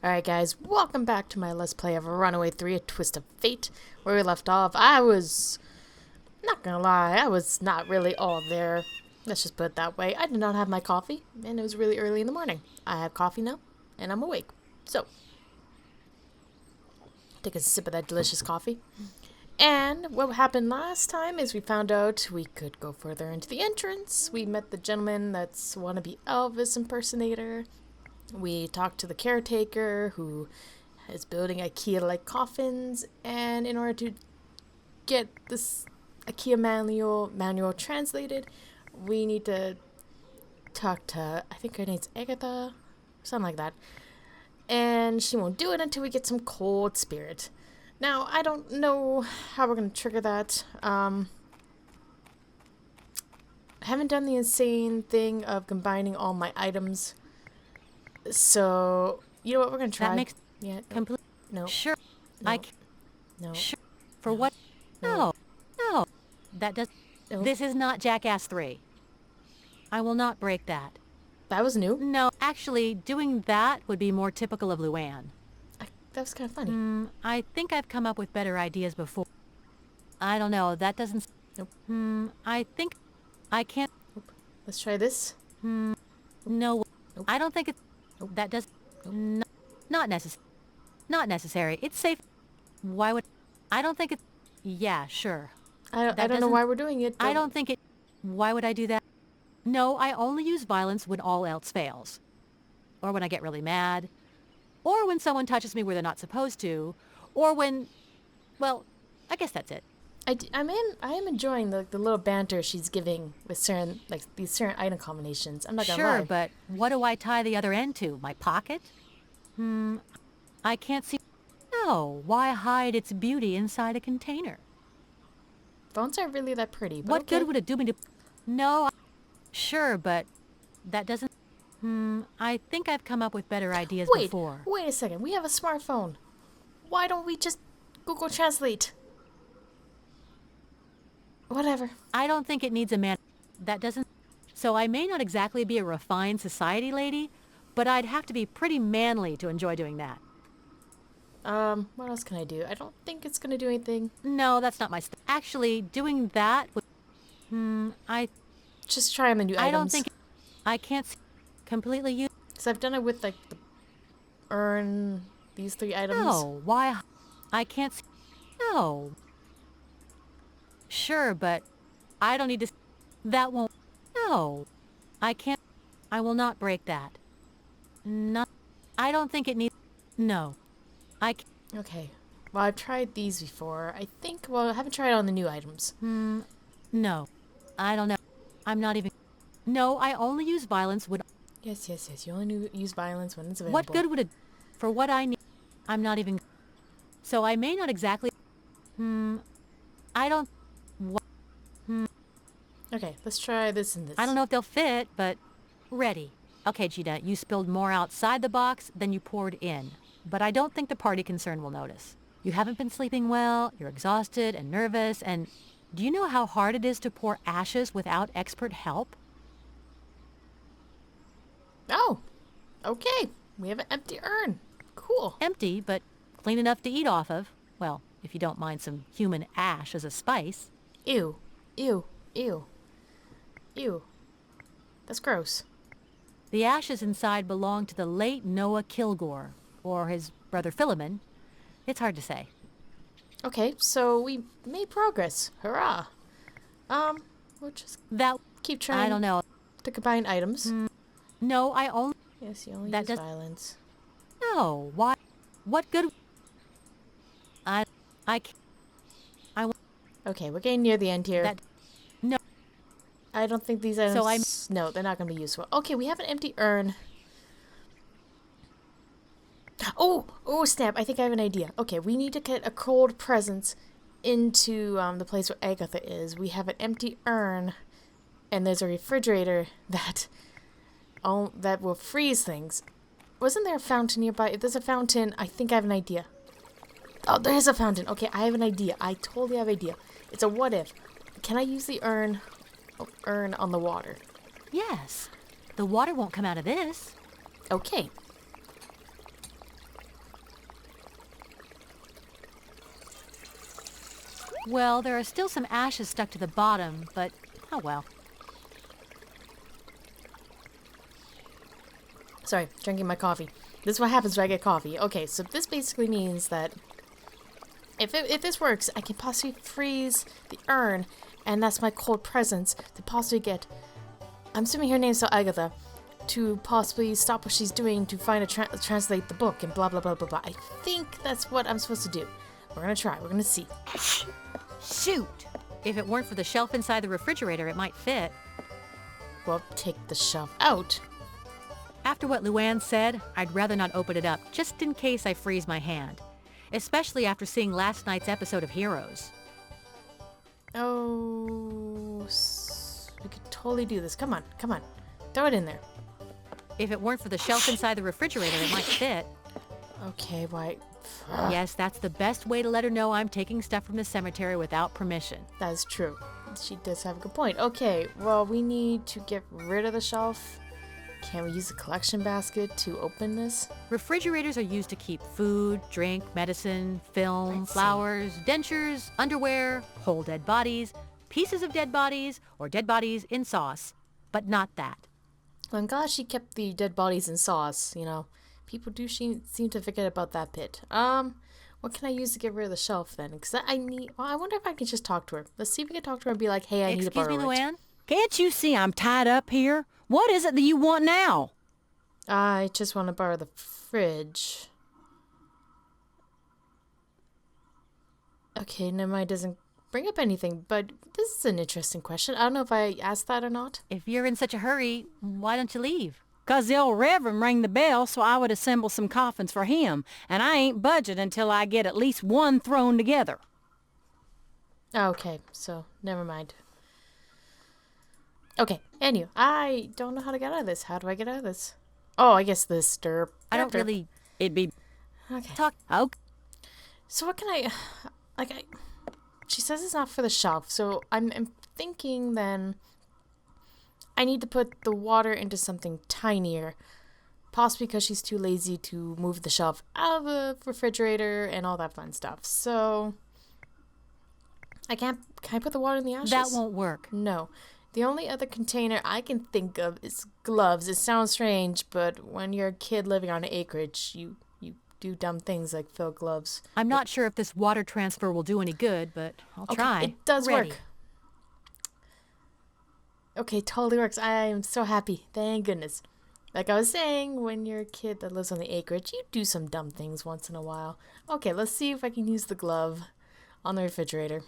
Alright guys, welcome back to my Let's Play of Runaway 3, A Twist of Fate. Where we left off, I was, not gonna lie, I was not really all there. Let's just put it that way. I did not have my coffee, and it was really early in the morning. I have coffee now, and I'm awake. So, take a sip of that delicious coffee. And what happened last time is we found out we could go further into the entrance. We met the gentleman that's wannabe Elvis impersonator. We talked to the caretaker who is building IKEA-like coffins, and in order to get this IKEA manual translated, we need to talk to, I think her name's Agatha, something like that. And she won't do it until we get some cold spirit. Now, I don't know how we're going to trigger that. I haven't done the insane thing of combining all my items. So, you know what, we're going to try. That makes complete. No. Sure. No. No. Sure. For what? No. No. That does. No. This is not Jackass 3. I will not break that. That was new. No, actually, doing that would be more typical of Luann. That was kind of funny. I think I've come up with better ideas before. I don't know. That doesn't. Nope. I think I can't. Let's try this. No. Nope. I don't think it. Nope. That does. Nope. Not necessary. Not necessary. It's safe. Why would? I don't think it. Yeah, sure. I don't know why we're doing it. I don't think it. Why would I do that? No, I only use violence when all else fails. Or when I get really mad. Or when someone touches me where they're not supposed to. Or when, well, I guess that's it. I am enjoying the little banter she's giving with certain, like, these certain item combinations. I'm not gonna lie. Sure, but what do I tie the other end to? My pocket? I can't see. No, why hide its beauty inside a container? Phones aren't really that pretty, but What okay. good would it do me to... No, sure, but that doesn't... I think I've come up with better ideas before. Wait a second. We have a smartphone. Why don't we just Google Translate? Whatever. I don't think it needs a man... That doesn't... So I may not exactly be a refined society lady, but I'd have to be pretty manly to enjoy doing that. What else can I do? I don't think it's gonna do anything. No, that's not my... Actually, doing that would... Just try on the new items. I don't think... I can't see... Completely use... Because I've done it with, like, the urn, these 3 items. No, why... I can't see... No. Sure, but I don't need to... That won't... No. I can't... I will not break that. No. I don't think it needs... No. Okay. Well, I've tried these before. I think... Well, I haven't tried on the new items. No. I don't know. I'm not even... No, I only use violence when... Yes. You only use violence when it's available. What good would it... For what I need... I'm not even... So I may not exactly... I don't... What... Okay, let's try this and this. I don't know if they'll fit, but... Ready. Okay, Gina, you spilled more outside the box than you poured in. But I don't think the party concern will notice. You haven't been sleeping well, you're exhausted and nervous, and... Do you know how hard it is to pour ashes without expert help? Oh, okay. We have an empty urn. Cool. Empty, but clean enough to eat off of. Well, if you don't mind some human ash as a spice. Ew. That's gross. The ashes inside belong to the late Noah Kilgore, or his brother Philemon. It's hard to say. Okay, so we made progress. Hurrah. We'll just keep trying. I don't know. To combine items. No, I only... Yes, you only use violence. No, why? What good... I can't... Okay, we're getting near the end here. No. I don't think these items... No, they're not going to be useful. Okay, we have an empty urn. Oh, snap. I think I have an idea. Okay, we need to get a cold presence into the place where Agatha is. We have an empty urn, and there's a refrigerator that will freeze things. Wasn't there a fountain nearby? If there's a fountain, I think I have an idea. Oh, there is a fountain. Okay, I have an idea. I totally have an idea. It's a what if. Can I use the urn on the water? Yes. The water won't come out of this. Okay. Well, there are still some ashes stuck to the bottom, but oh well. Sorry, drinking my coffee. This is what happens when I get coffee. Okay, so this basically means that if this works, I can possibly freeze the urn, and that's my cold presence to possibly get, I'm assuming her name's still Agatha, to possibly stop what she's doing to find translate the book and blah blah blah blah blah. I think that's what I'm supposed to do. We're gonna try. We're gonna see. Shoot! If it weren't for the shelf inside the refrigerator, it might fit. Well, take the shelf out. After what Luann said, I'd rather not open it up, just in case I freeze my hand. Especially after seeing last night's episode of Heroes. Oh, we could totally do this. Come on, come on. Throw it in there. If it weren't for the shelf inside the refrigerator, it might fit. Okay, why? Yes, that's the best way to let her know I'm taking stuff from the cemetery without permission. That is true. She does have a good point. Okay, well, we need to get rid of the shelf. Can we use a collection basket to open this? Refrigerators are used to keep food, drink, medicine, film, flowers, dentures, underwear, whole dead bodies, pieces of dead bodies, or dead bodies in sauce. But not that. Well, I'm glad she kept the dead bodies in sauce, you know. People do seem to forget about that bit. What can I use to get rid of the shelf then? Because I wonder if I can just talk to her. Let's see if we can talk to her and be like, hey, I need to borrow it. Excuse me, Luann? Can't you see I'm tied up here? What is it that you want now? I just want to borrow the fridge. Okay, never mind, doesn't bring up anything, but this is an interesting question. I don't know if I asked that or not. If you're in such a hurry, why don't you leave? 'Cause the old Reverend rang the bell so I would assemble some coffins for him, and I ain't budging until I get at least one thrown together. Okay, so never mind. Okay, anyway, I don't know how to get out of this. How do I get out of this? Oh, I guess the stir. I don't really... It'd be... Okay. Talk... Okay. So what can I... She says it's not for the shelf, so I'm thinking then I need to put the water into something tinier. Possibly because she's too lazy to move the shelf out of the refrigerator and all that fun stuff. So... Can I put the water in the ashes? That won't work. No. The only other container I can think of is gloves. It sounds strange, but when you're a kid living on an acreage, you do dumb things like fill gloves. I'm not sure if this water transfer will do any good, but I'll try. It does Ready. work. Okay, totally works. I am so happy. Thank goodness. Like I was saying, when you're a kid that lives on the acreage, you do some dumb things once in a while. Okay, let's see if I can use the glove on the refrigerator.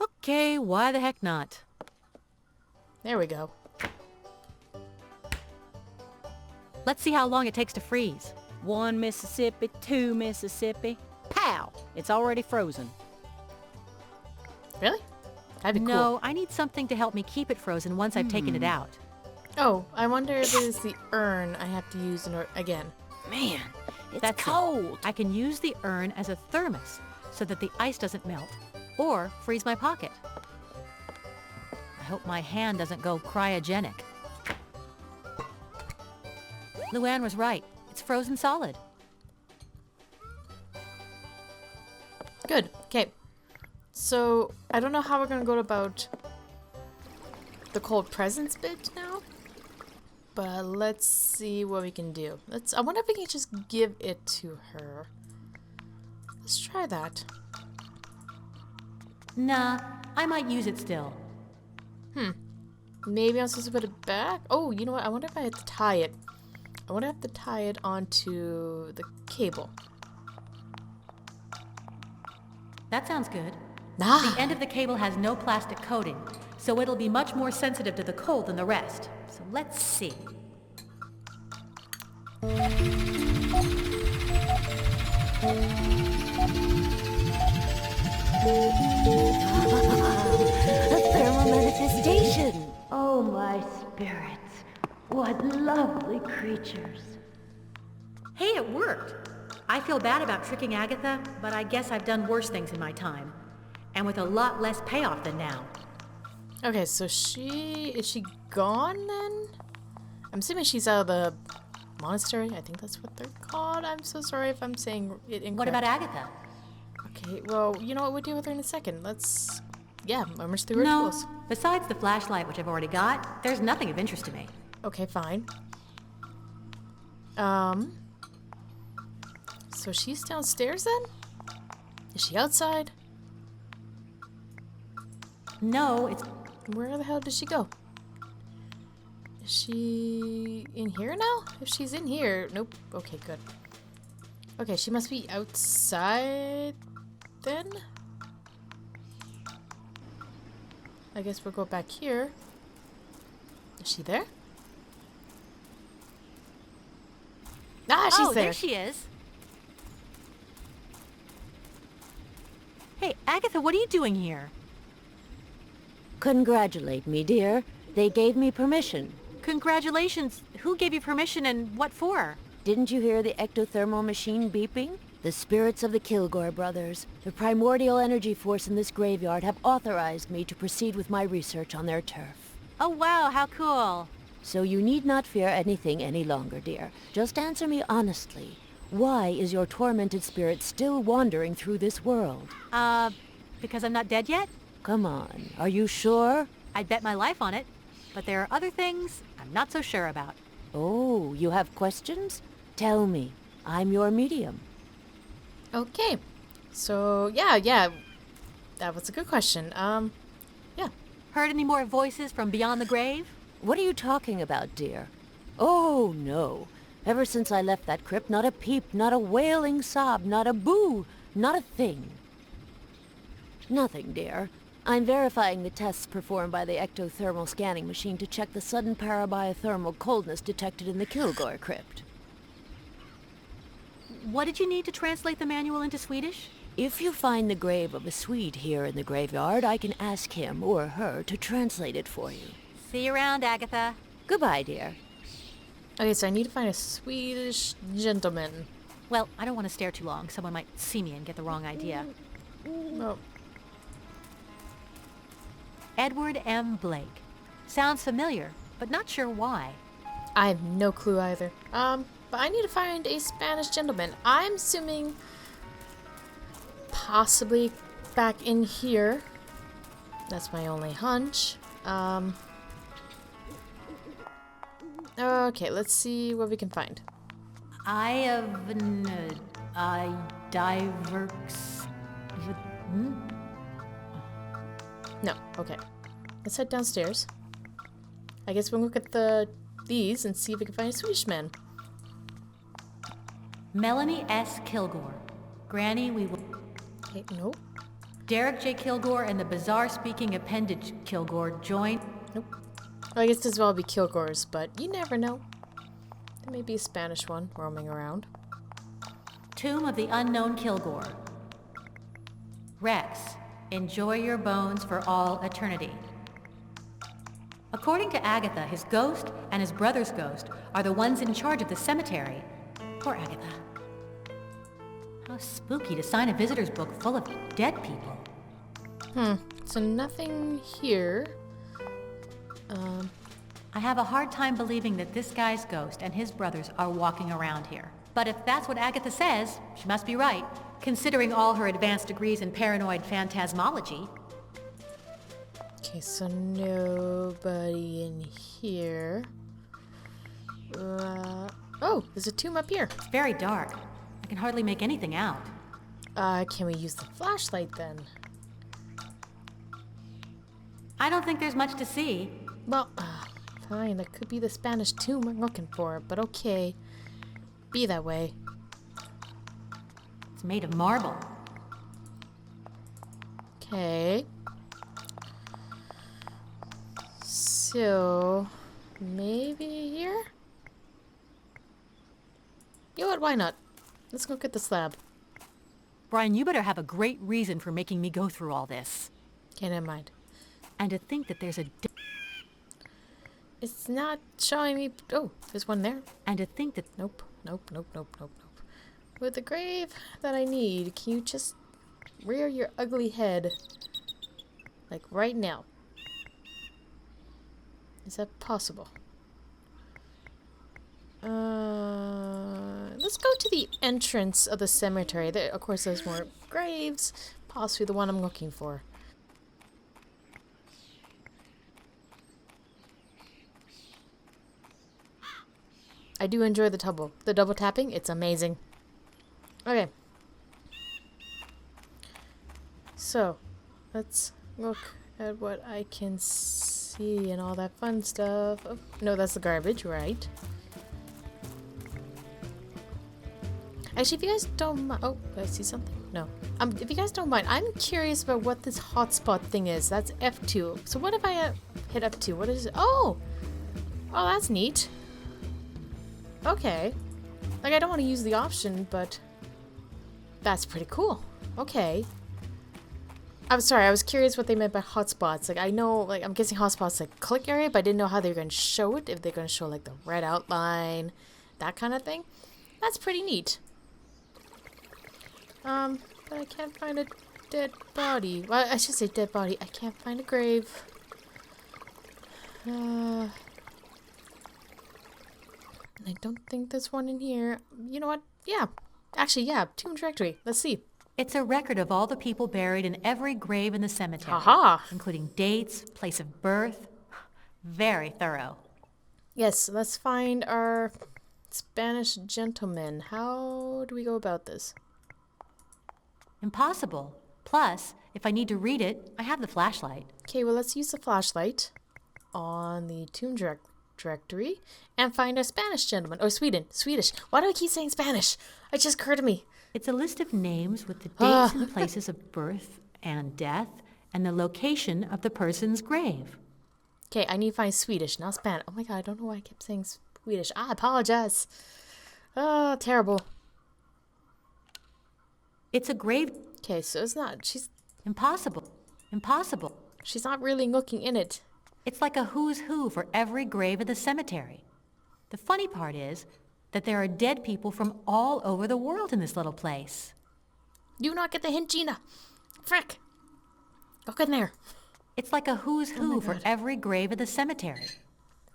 Okay, why the heck not? There we go. Let's see how long it takes to freeze. 1 Mississippi, 2 Mississippi. Pow! It's already frozen. Really? That'd be No, cool. I need something to help me keep it frozen once I've taken it out. Oh, I wonder if it is the urn I have to use again. Man, it's That's it. cold. I can use the urn as a thermos so that the ice doesn't melt, or freeze my pocket. I hope my hand doesn't go cryogenic. Luann was right. It's frozen solid. Good. Okay. So, I don't know how we're going to go about the cold presents bit now. But let's see what we can do. I wonder if we can just give it to her. Let's try that. Nah, I might use it still. Maybe I'm supposed to put it back? Oh, you know what? I wonder if I have to tie it. I wonder if I have to tie it onto the cable. That sounds good. Ah! The end of the cable has no plastic coating, so it'll be much more sensitive to the cold than the rest. So let's see. A thermal manifestation. Oh, my spirits. What lovely creatures. Hey, it worked! I feel bad about tricking Agatha, but I guess I've done worse things in my time. And with a lot less payoff than now. Okay, so is she gone then? I'm assuming she's out of the monastery. I think that's what they're called. I'm so sorry if I'm saying it incorrect. What about Agatha? Okay, well, you know what? We'll deal with her in a second. Let's, yeah, rummage through her No. tools. Besides the flashlight, which I've already got, there's nothing of interest to me. Okay, fine. So she's downstairs then? Is she outside? No, it's... Where the hell did she go? Is she in here now? If she's in here, nope. Okay, good. Okay, she must be outside then? I guess we'll go back here. Is she there? Ah, she's oh, there she is. Hey, Agatha, what are you doing here? Congratulate me, dear. They gave me permission. Congratulations. Who gave you permission and what for? Didn't you hear the ectothermal machine beeping? The spirits of the Kilgore brothers, the primordial energy force in this graveyard, have authorized me to proceed with my research on their turf. Oh, wow, how cool. So you need not fear anything any longer, dear. Just answer me honestly. Why is your tormented spirit still wandering through this world? Because I'm not dead yet? Come on, are you sure? I'd bet my life on it. But there are other things I'm not so sure about. Oh, you have questions? Tell me. I'm your medium. Okay. So, yeah. That was a good question. Yeah. Heard any more voices from beyond the grave? What are you talking about, dear? Oh, no. Ever since I left that crypt, not a peep, not a wailing sob, not a boo, not a thing. Nothing, dear. I'm verifying the tests performed by the ectothermal scanning machine to check the sudden parabiothermal coldness detected in the Kilgore crypt. What did you need to translate the manual into Swedish? If you find the grave of a Swede here in the graveyard, I can ask him or her to translate it for you. See you around, Agatha. Goodbye, dear. Okay, so I need to find a Swedish gentleman. Well, I don't want to stare too long. Someone might see me and get the wrong idea. Oh. Edward M. Blake. Sounds familiar, but not sure why. I have no clue either. But I need to find a Spanish gentleman. I'm assuming possibly back in here. That's my only hunch. Okay, let's see what we can find. No, okay. Let's head downstairs. I guess we'll look at these and see if we can find a Swedish man. Melanie S. Kilgore. Granny, we will... Okay, nope. Derek J. Kilgore and the bizarre-speaking appendage Kilgore join... Nope. Well, I guess this will all be Kilgore's, but you never know. There may be a Spanish one roaming around. Tomb of the Unknown Kilgore. Rex, enjoy your bones for all eternity. According to Agatha, his ghost and his brother's ghost are the ones in charge of the cemetery. Poor Agatha. How spooky to sign a visitor's book full of dead people. So nothing here. I have a hard time believing that this guy's ghost and his brothers are walking around here. But if that's what Agatha says, she must be right, considering all her advanced degrees in paranoid phantasmology. Okay, so nobody in here. Oh, there's a tomb up here. It's very dark. I can hardly make anything out. Can we use the flashlight then? I don't think there's much to see. Well, fine. That could be the Spanish tomb I'm looking for, but okay. Be that way. It's made of marble. Okay. So, maybe here? You know what? Why not? Let's go get the slab. Brian, you better have a great reason for making me go through all this. Okay, never mind. And to think that there's a... It's not showing me... Oh, there's one there. And to think that... Nope. With the grave that I need, can you just rear your ugly head? Like right now. Is that possible? let's go to the entrance of the cemetery. There, of course, there's more graves. Possibly the one I'm looking for. I do enjoy the double tapping. It's amazing. Okay. So, let's look at what I can see and all that fun stuff. Oh, no, that's the garbage, right? Actually, if you guys don't mind... Oh, did I see something? No. If you guys don't mind, I'm curious about what this hotspot thing is. That's F2. So what if I hit F2? What is it? Oh! Oh, that's neat. Okay. Like, I don't want to use the option, but... That's pretty cool. Okay. I'm sorry, I was curious what they meant by hotspots. Like, I know, like, I'm guessing hotspots like click area, but I didn't know how they were going to show it. If they're going to show, like, the red outline, that kind of thing. That's pretty neat. But I can't find a dead body. Well, I should say dead body. I can't find a grave. I don't think there's one in here. You know what? Yeah. Actually, yeah. Tomb directory. Let's see. It's a record of all the people buried in every grave in the cemetery, Aha! including dates, place of birth. Very thorough. Yes, let's find our Spanish gentleman. How do we go about this? Impossible. Plus, if I need to read it, I have the flashlight. Okay, well, let's use the flashlight on the tomb directory and find a Spanish gentleman. Or Swedish. Why do I keep saying Spanish? It just occurred to me. It's a list of names with the dates and places of birth and death and the location of the person's grave. Okay, I need to find Swedish, not Spanish. Oh my god, I don't know why I kept saying Swedish. I apologize. Oh, terrible. It's a grave... Okay, so it's not... Impossible. Impossible. She's not really looking in it. It's like a who's who for every grave in the cemetery. The funny part is that there are dead people from all over the world in this little place. Do not get the hint, Gina. Frick. Look in there. It's like a who's who for every grave in the cemetery.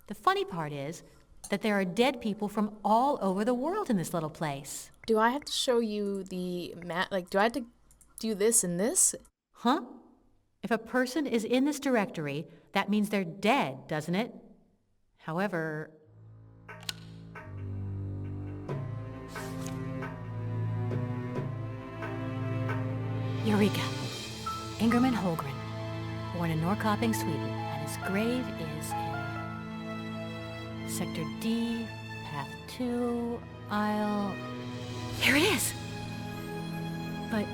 The funny part is that there are dead people from all over the world in this little place. Do I have to show you the map? Like, do I have to do this and this? Huh? If a person is in this directory, that means they're dead, doesn't it? However... Eureka! Ingerman Holgren, born in Norrköping, Sweden, and his grave is in Sector D, Path 2, Aisle... Here it is! But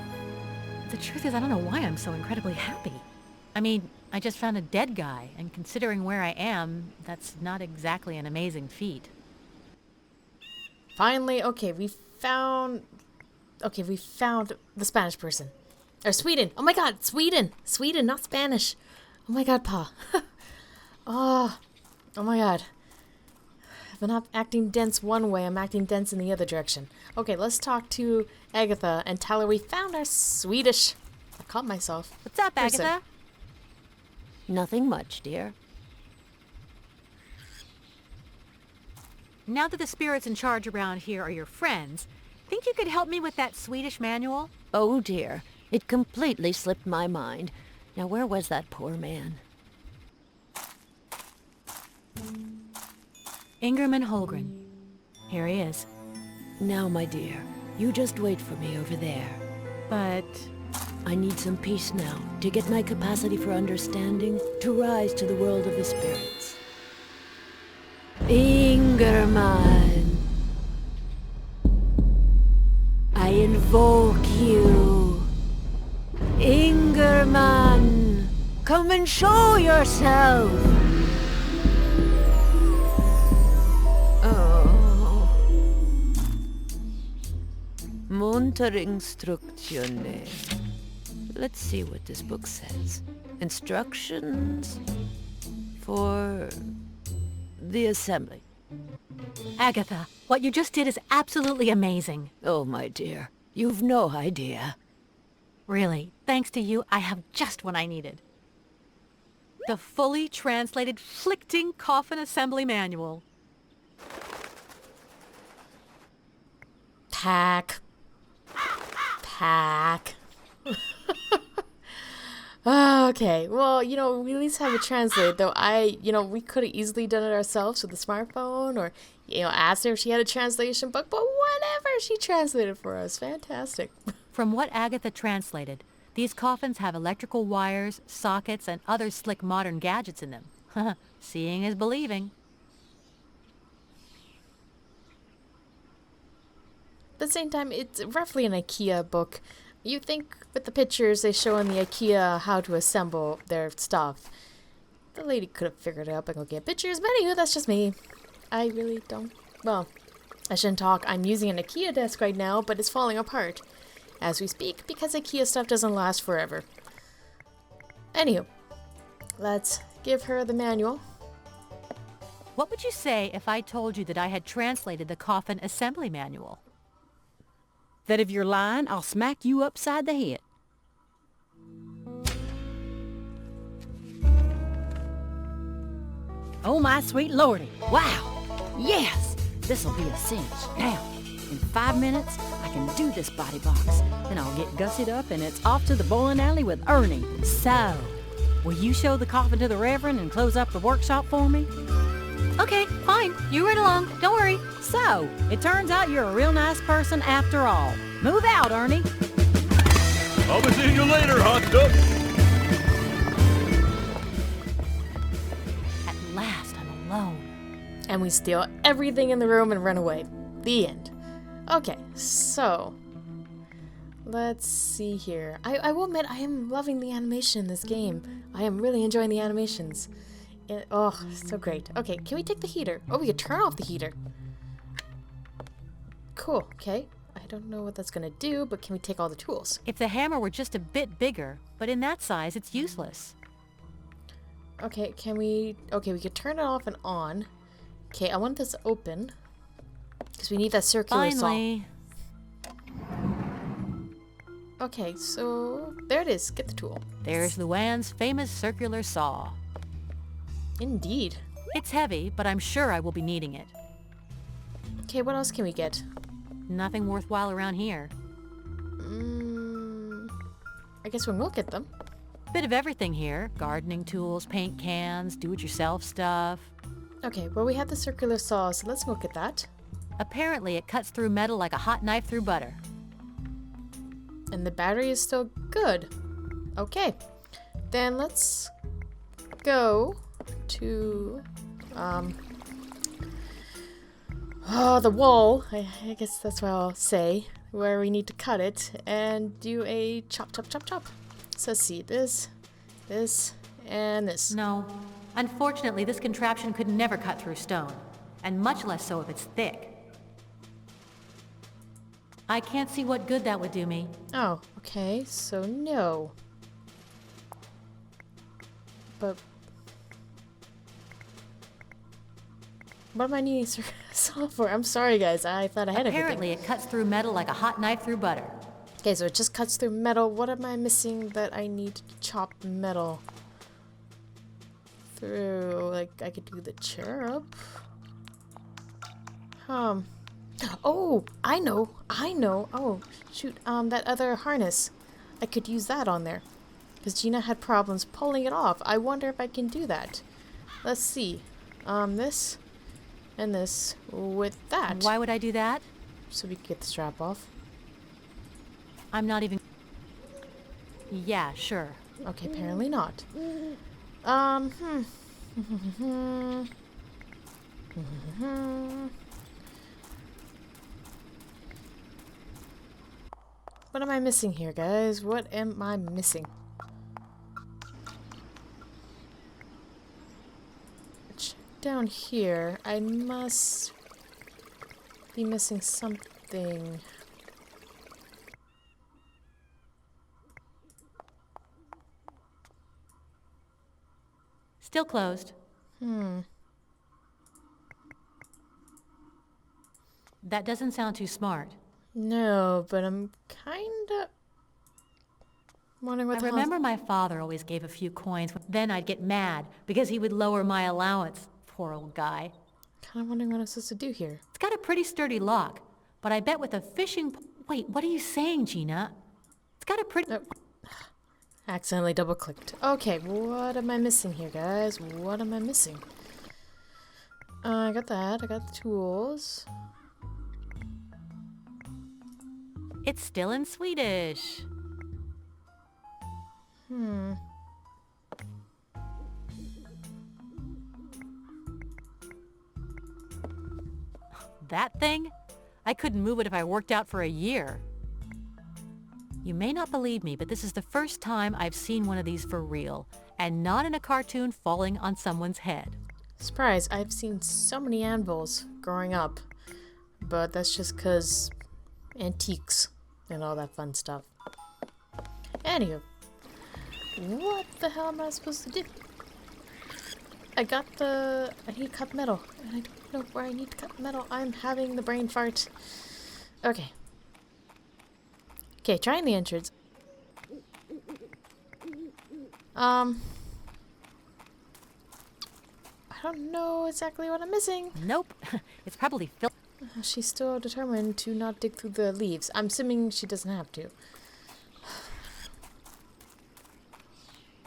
the truth is, I don't know why I'm so incredibly happy. I mean, I just found a dead guy, and considering where I am, that's not exactly an amazing feat. Finally, okay, we found the Spanish person. Or Sweden. Oh my god, Sweden. Sweden, not Spanish. Oh my god, Pa. Oh my god. If I'm not acting dense one way, I'm acting dense in the other direction. Okay, let's talk to Agatha and tell her we found our Swedish. I caught myself. What's up, Agatha? Nothing much, dear. Now that the spirits in charge around here are your friends, think you could help me with that Swedish manual? Oh, dear. It completely slipped my mind. Now, where was that poor man? Ingerman Holgren. Here he is. Now, my dear, you just wait for me over there. But... I need some peace now to get my capacity for understanding to rise to the world of the spirits. Ingerman, I invoke you. Ingerman, come and show yourself. Oh. Monterinstructione. Let's see what this book says. Instructions for the assembly. Agatha, what you just did is absolutely amazing. Oh, my dear, you've no idea. Really, thanks to you, I have just what I needed. The fully translated Flichting Coffin Assembly Manual. Pack. Okay, well, we at least have it translated, though we could have easily done it ourselves with the smartphone or, asked her if she had a translation book, but whatever, she translated for us. Fantastic. From what Agatha translated, these coffins have electrical wires, sockets, and other slick modern gadgets in them. Seeing is believing. At the same time, it's roughly an IKEA book. You think with the pictures they show in the IKEA how to assemble their stuff. The lady could have figured it out by looking at pictures, but anyway, that's just me. I really don't... Well, I shouldn't talk. I'm using an IKEA desk right now, but it's falling apart as we speak because IKEA stuff doesn't last forever. Anywho, let's give her the manual. What would you say if I told you that I had translated the coffin assembly manual? That if you're lying, I'll smack you upside the head. Oh, my sweet lordy. Wow. Yes. This'll be a cinch. Now, in 5 minutes, I can do this body box. Then I'll get gussied up and it's off to the bowling alley with Ernie. So, will you show the coffin to the Reverend and close up the workshop for me? Okay, fine. You run along. Don't worry. So, it turns out you're a real nice person after all. Move out, Ernie. I'll be seeing you later, hot duck. At last, I'm alone. And we steal everything in the room and run away. The end. Okay, so... Let's see here. I will admit, I am loving the animation in this game. I am really enjoying the animations. So great. Okay, can we take the heater? Oh, we could turn off the heater. Cool, okay. I don't know what that's gonna do, but can we take all the tools? If the hammer were just a bit bigger, but in that size, it's useless. Okay, we could turn it off and on. Okay, I want this open. Because we need that circular Finally. saw. Okay, so there it is. Get the tool. There's Luann's famous circular saw. Indeed. It's heavy, but I'm sure I will be needing it. Okay, what else can we get? Nothing worthwhile around here. I guess we'll look at them. Bit of everything here. Gardening tools, paint cans, do-it-yourself stuff. Okay, well we have the circular saw, so let's look at that. Apparently it cuts through metal like a hot knife through butter. And the battery is still good. Okay, then let's go to the wall. I guess that's what I'll say, where we need to cut it and do a chop. So let's see, this, and this. No. Unfortunately, this contraption could never cut through stone, and much less so if it's thick. I can't see what good that would do me. Oh, okay, so no. But what am I needing saw for? I'm sorry, guys. I thought I had Apparently, everything. it cuts through metal like a hot knife through butter. Okay, so it just cuts through metal. What am I missing that I need to chop metal through? Like, I could do the cherub. Oh, I know. Oh, shoot. That other harness. I could use that on there. Because Gina had problems pulling it off. I wonder if I can do that. Let's see. This and this with that. Why would I do that? So we can get the strap off. I'm not even... Yeah, sure. Okay, apparently not. What am I missing here, guys? What am I missing? Down here, I must be missing something. Still closed. That doesn't sound too smart. No, but I'm kinda wondering what I the hell. remember my father always gave a few coins. Then I'd get mad because he would lower my allowance. Poor old guy. Kinda wondering what I'm supposed to do here. It's got a pretty sturdy lock, But I bet with a Wait, what are you saying, Gina? It's got a pretty... Oh. Accidentally double-clicked. Okay, what am I missing here, guys? What am I missing? I got that. I got the tools. It's still in Swedish. That thing? I couldn't move it if I worked out for a year. You may not believe me, but this is the first time I've seen one of these for real, and not in a cartoon falling on someone's head. Surprise, I've seen so many anvils growing up, but that's just 'cause antiques and all that fun stuff. Anywho, what the hell am I supposed to do? I need to cut metal, and I don't know where I need to cut metal. I'm having the brain fart. Okay. Okay, trying the entrance. I don't know exactly what I'm missing. Nope. It's probably She's still determined to not dig through the leaves. I'm assuming she doesn't have to.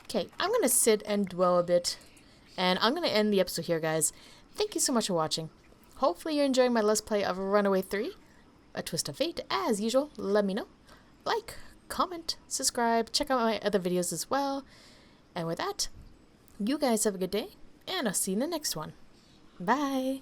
Okay, I'm gonna sit and dwell a bit. And I'm gonna end the episode here, guys. Thank you so much for watching. Hopefully you're enjoying my Let's Play of Runaway 3. A Twist of Fate. As usual, let me know. Like, comment, subscribe, check out my other videos as well. And with that, you guys have a good day, and I'll see you in the next one. Bye!